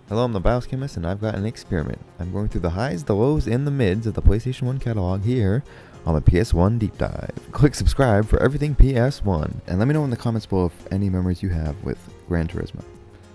Hello, I'm the Biochemist, and I've got an experiment. I'm going through the highs, the lows, and the mids of the PlayStation 1 catalog here on the PS1 Deep Dive. Click subscribe for everything PS1, and let me know in the comments below if any memories you have with Gran Turismo.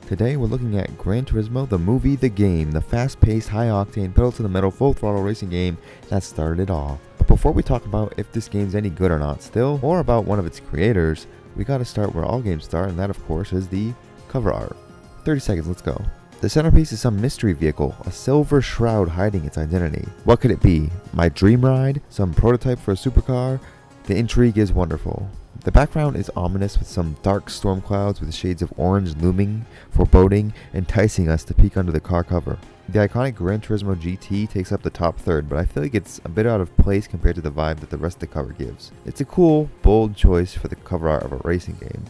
Today we're looking at Gran Turismo, the movie, the game, the fast-paced, high-octane, pedal-to-the-metal, full-throttle racing game that started it all. But before we talk about if this game's any good or not still, or about one of its creators, we gotta start where all games start, and that of course is the cover art. 30 seconds, let's go. The centerpiece is some mystery vehicle, a silver shroud hiding its identity. What could it be? My dream ride? Some prototype for a supercar? The intrigue is wonderful. The background is ominous with some dark storm clouds with shades of orange looming, foreboding, enticing us to peek under the car cover. The iconic Gran Turismo GT takes up the top third, but I feel like it's a bit out of place compared to the vibe that the rest of the cover gives. It's a cool, bold choice for the cover art of a racing game.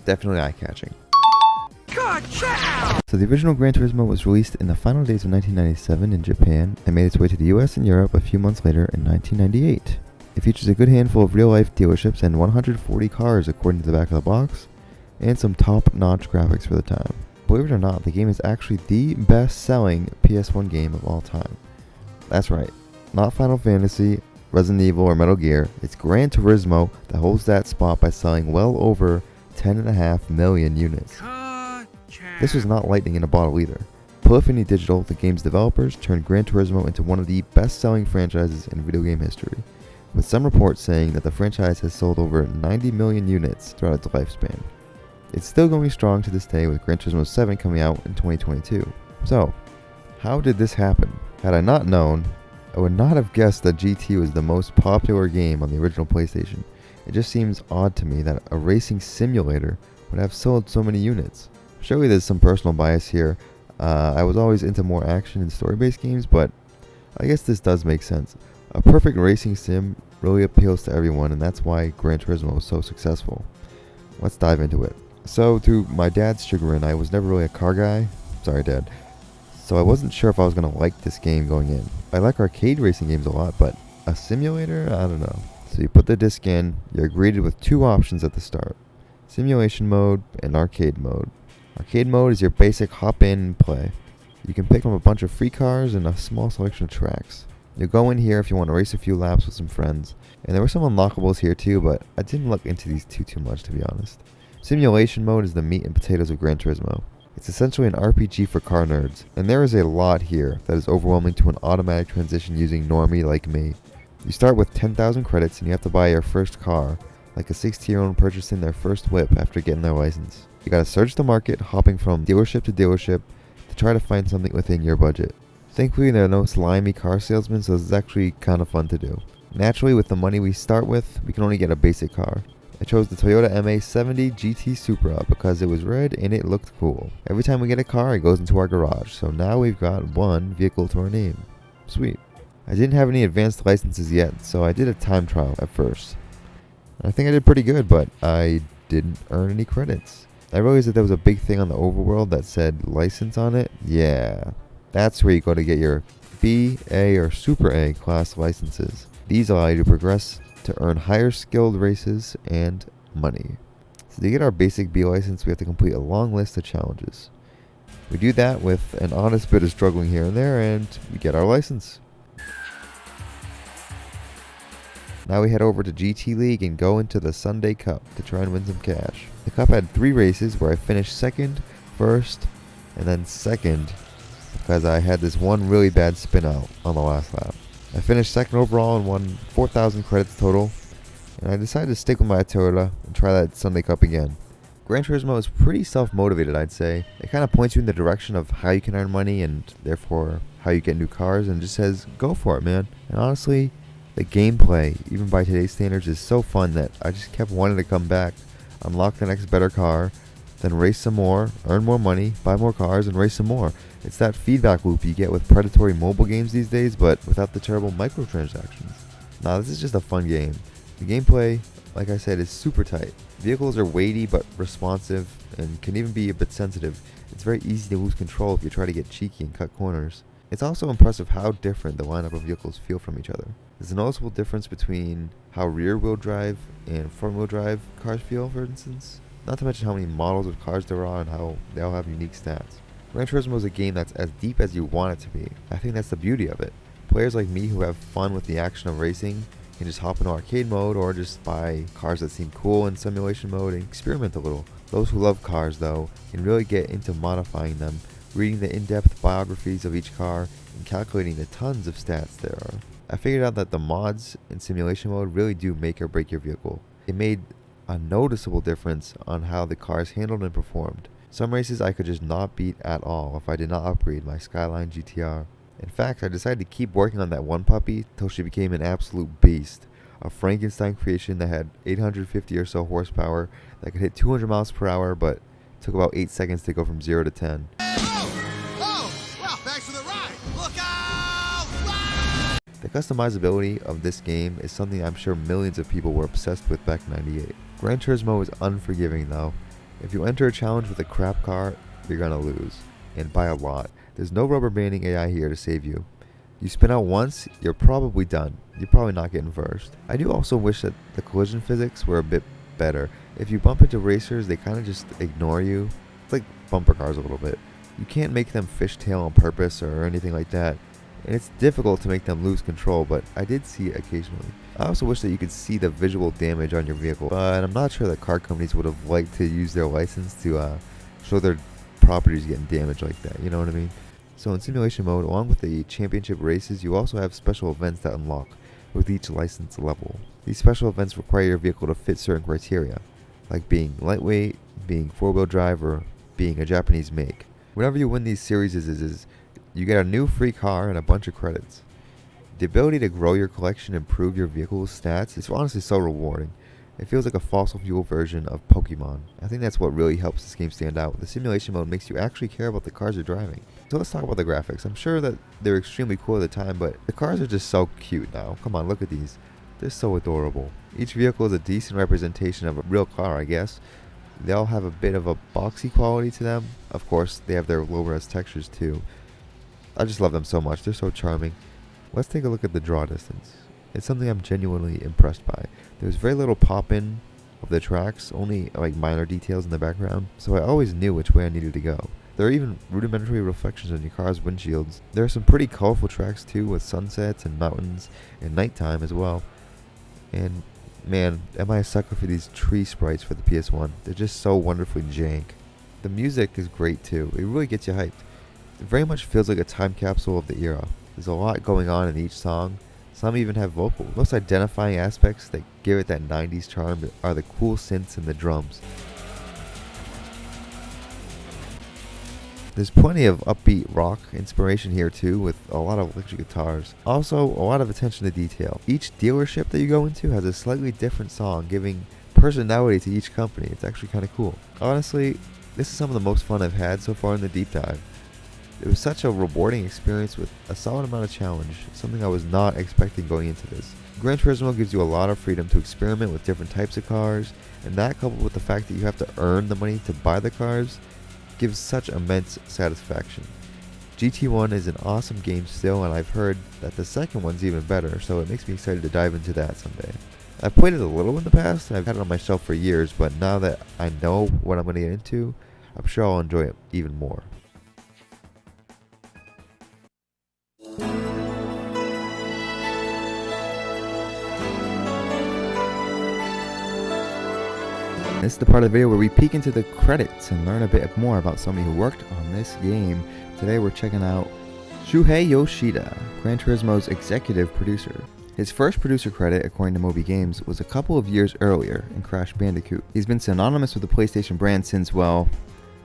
Definitely eye-catching. So the original Gran Turismo was released in the final days of 1997 in Japan and made its way to the US and Europe a few months later in 1998. It features a good handful of real-life dealerships and 140 cars according to the back of the box, and some top-notch graphics for the time. Believe it or not, the game is actually the best-selling PS1 game of all time. That's right, not Final Fantasy, Resident Evil, or Metal Gear. It's Gran Turismo that holds that spot by selling well over 10.5 million units. This was not lightning in a bottle either. Polyphony Digital, the game's developers, turned Gran Turismo into one of the best-selling franchises in video game history, with some reports saying that the franchise has sold over 90 million units throughout its lifespan. It's still going strong to this day, with Gran Turismo 7 coming out in 2022. So, how did this happen? Had I not known, I would not have guessed that GT was the most popular game on the original PlayStation. It just seems odd to me that a racing simulator would have sold so many units. Surely there's some personal bias here. I was always into more action and story-based games, but I guess this does make sense. A perfect racing sim really appeals to everyone, and that's why Gran Turismo was so successful. Let's dive into it. So, to my dad's chagrin, I was never really a car guy. Sorry, Dad. So I wasn't sure if I was going to like this game going in. I like arcade racing games a lot, but a simulator? I don't know. So you put the disc in, you're greeted with two options at the start. Simulation mode and arcade mode. Arcade mode is your basic hop in and play. You can pick from a bunch of free cars and a small selection of tracks. You'll go in here if you want to race a few laps with some friends. And there were some unlockables here too, but I didn't look into these too much to be honest. Simulation mode is the meat and potatoes of Gran Turismo. It's essentially an RPG for car nerds, and there is a lot here that is overwhelming to an automatic transition using normie like me. You start with 10,000 credits and you have to buy your first car, like a 16-year-old purchasing their first whip after getting their license. You gotta search the market, hopping from dealership to dealership to try to find something within your budget. Thankfully there are no slimy car salesmen, so this is actually kinda fun to do. Naturally, with the money we start with, we can only get a basic car. I chose the Toyota MA70 GT Supra because it was red and it looked cool. Every time we get a car, it goes into our garage, so now we've got one vehicle to our name. Sweet. I didn't have any advanced licenses yet, so I did a time trial at first. I think I did pretty good, but I didn't earn any credits. I realized that there was a big thing on the overworld that said license on it. Yeah, that's where you go to get your B, A, or Super A class licenses. These allow you to progress to earn higher skilled races and money. So to get our basic B license, we have to complete a long list of challenges. We do that with an honest bit of struggling here and there, and we get our license. Now we head over to GT League and go into the Sunday Cup to try and win some cash. The Cup had 3 races where I finished second, first, and then second because I had this one really bad spin out on the last lap. I finished second overall and won 4,000 credits total, and I decided to stick with my Toyota and try that Sunday Cup again. Gran Turismo is pretty self-motivated, I'd say. It kind of points you in the direction of how you can earn money and therefore how you get new cars, and just says, go for it, man. And honestly, the gameplay, even by today's standards, is so fun that I just kept wanting to come back, unlock the next better car, then race some more, earn more money, buy more cars, and race some more. It's that feedback loop you get with predatory mobile games these days, but without the terrible microtransactions. Nah, this is just a fun game. The gameplay, like I said, is super tight. Vehicles are weighty but responsive, and can even be a bit sensitive. It's very easy to lose control if you try to get cheeky and cut corners. It's also impressive how different the lineup of vehicles feel from each other. There's a noticeable difference between how rear-wheel drive and front-wheel drive cars feel, for instance. Not to mention how many models of cars there are and how they all have unique stats. Gran Turismo is a game that's as deep as you want it to be. I think that's the beauty of it. Players like me who have fun with the action of racing can just hop into arcade mode or just buy cars that seem cool in simulation mode and experiment a little. Those who love cars, though, can really get into modifying them, reading the in-depth biographies of each car, and calculating the tons of stats there are. I figured out that the mods in simulation mode really do make or break your vehicle. It made a noticeable difference on how the cars handled and performed. Some races I could just not beat at all if I did not upgrade my Skyline GTR. In fact, I decided to keep working on that one puppy till she became an absolute beast. A Frankenstein creation that had 850 or so horsepower, that could hit 200 miles per hour, but took about 8 seconds to go from 0 to 10. Well, thanks for the ride. Look out! Ride! The customizability of this game is something I'm sure millions of people were obsessed with back in '98. Gran Turismo is unforgiving though. If you enter a challenge with a crap car, you're gonna lose, and by a lot. There's no rubber banding AI here to save you. You spin out once, you're probably done. You're probably not getting first. I do also wish that the collision physics were a bit better. If you bump into racers, they kind of just ignore you. It's like bumper cars a little bit. You can't make them fishtail on purpose or anything like that, and it's difficult to make them lose control, but I did see it occasionally. I also wish that you could see the visual damage on your vehicle, but I'm not sure that car companies would have liked to use their license to show their properties getting damaged like that, you know what I mean? So in simulation mode, along with the championship races, you also have special events that unlock with each license level. These special events require your vehicle to fit certain criteria, like being lightweight, being four-wheel drive, or being a Japanese make. Whenever you win these series, you get a new free car and a bunch of credits. The ability to grow your collection and improve your vehicle's stats is honestly so rewarding. It feels like a fossil fuel version of Pokemon. I think that's what really helps this game stand out. The simulation mode makes you actually care about the cars you're driving. So let's talk about the graphics. I'm sure that they're extremely cool at the time, but the cars are just so cute now. Come on, look at these. They're so adorable. Each vehicle is a decent representation of a real car, I guess. They all have a bit of a boxy quality to them. Of course, they have their low-res textures too. I just love them so much. They're so charming. Let's take a look at the draw distance. It's something I'm genuinely impressed by. There's very little pop-in of the tracks, only like minor details in the background, so I always knew which way I needed to go. There are even rudimentary reflections on your car's windshields. There are some pretty colorful tracks too, with sunsets and mountains and nighttime as well. And man, am I a sucker for these tree sprites for the PS1. They're just so wonderfully jank. The music is great too. It really gets you hyped. It very much feels like a time capsule of the era. There's a lot going on in each song. Some even have vocals. The most identifying aspects that give it that 90s charm are the cool synths and the drums. There's plenty of upbeat rock inspiration here too, with a lot of electric guitars. Also, a lot of attention to detail. Each dealership that you go into has a slightly different song, giving personality to each company. It's actually kind of cool. Honestly, this is some of the most fun I've had so far in the deep dive. It was such a rewarding experience with a solid amount of challenge, something I was not expecting going into this. Gran Turismo gives you a lot of freedom to experiment with different types of cars, and that coupled with the fact that you have to earn the money to buy the cars, gives such immense satisfaction. GT1 is an awesome game still, and I've heard that the second one's even better, so it makes me excited to dive into that someday. I've played it a little in the past, and I've had it on my shelf for years, but now that I know what I'm going to get into, I'm sure I'll enjoy it even more. This is the part of the video where we peek into the credits and learn a bit more about somebody who worked on this game. Today we're checking out Shuhei Yoshida, Gran Turismo's executive producer. His first producer credit, according to Moby Games, was a couple of years earlier in Crash Bandicoot. He's been synonymous with the PlayStation brand since, well,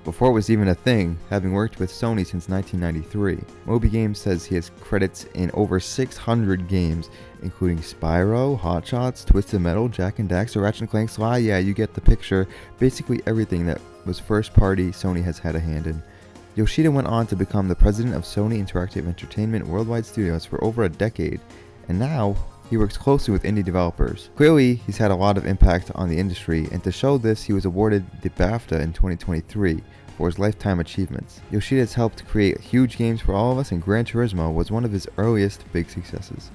before it was even a thing, having worked with Sony since 1993. Moby Games says he has credits in over 600 games, including Spyro, Hot Shots, Twisted Metal, Jak and Daxter, Ratchet & Clank, Sly, yeah, you get the picture. Basically everything that was first party Sony has had a hand in. Yoshida went on to become the president of Sony Interactive Entertainment Worldwide Studios for over a decade, and now he works closely with indie developers. Clearly, he's had a lot of impact on the industry, and to show this, he was awarded the BAFTA in 2023 for his lifetime achievements. Yoshida has helped create huge games for all of us, and Gran Turismo was one of his earliest big successes.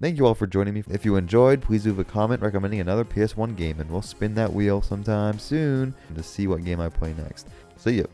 Thank you all for joining me. If you enjoyed, please leave a comment recommending another PS1 game, and we'll spin that wheel sometime soon to see what game I play next. See ya.